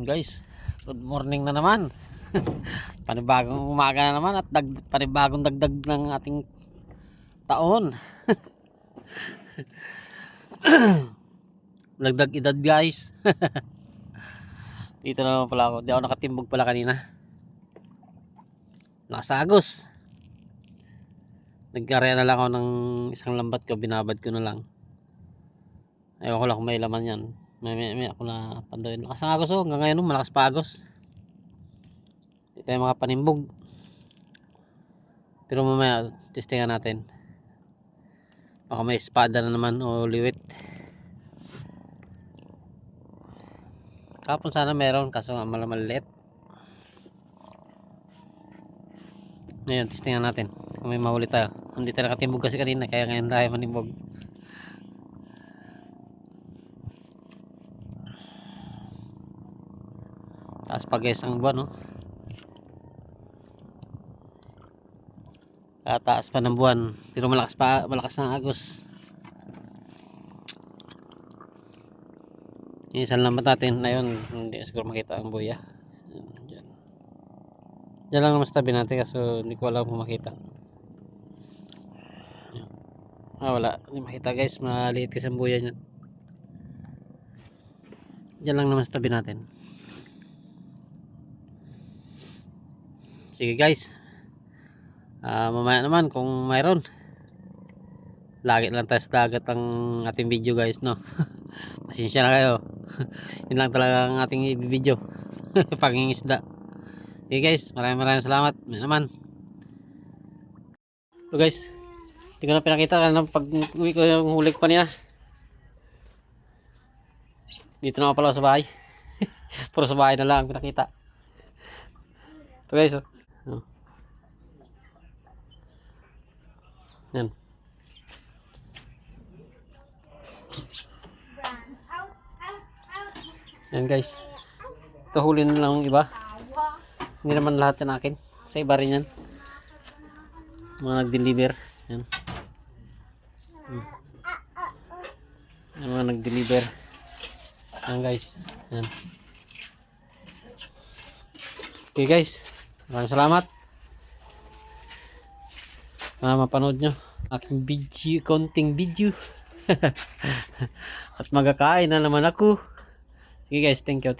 Ayun guys, good morning na naman. Panibagong umaga na naman at panibagong dagdag ng ating taon. Dagdag edad guys. Dito na naman pala ako. Di ako nakatimbog pala kanina. Nakasagos. Nagkarya na lang ako ng isang lambat ko. Binabad ko na lang. Ayoko lang kung may laman yan. May ako na pandoyin. Lakas ang agos oh. Hanggang ngayon malakas pa agos. Hindi tayo makapanimbog. Pero mamaya testingan natin. Baka may espada na naman o liwit. Kapon sana meron kaso nga malaliit. Ngayon testingan natin kung may mahuli tayo. Hindi tayo nakatimbog kasi kanina kaya ngayon tayo manimbog. Taas pa guys ang buwan, no? Taas pa ng buwan. Pero malakas na agos. Yung isang lambat natin na yun, hindi siguro makita ang buya. Diyan lang naman sa tabi natin kasi hindi ko alam kung makita. Wala. Hindi makita guys. Maliit kasi ang buya niyan. Diyan lang naman sa tabi natin. Sige guys, mamaya naman kung mayroon, lagi lang tayo sa dagat ang ating video guys, no? Pasensya na kayo. Yun lang talaga ang ating video. Pangingisda. Okay guys, maraming salamat. May naman. So guys, hindi ko na pinakita pag uwi ko yung huli ko pa niya. Dito na ako pala sa bahay. Puro sa bahay na lang pinakita. So guys, oh. Yan. Yan guys. Ito huli na lang yung iba. Hindi naman lahat yan akin. Sa iba rin yan. Mga nag-deliver. Yan. Yan mga nag-deliver. Yan guys. Yan. Okay guys. Maraming salamat. Mapanood nyo aking video, konting video. At magkakain na naman ako. Okay guys, thank you.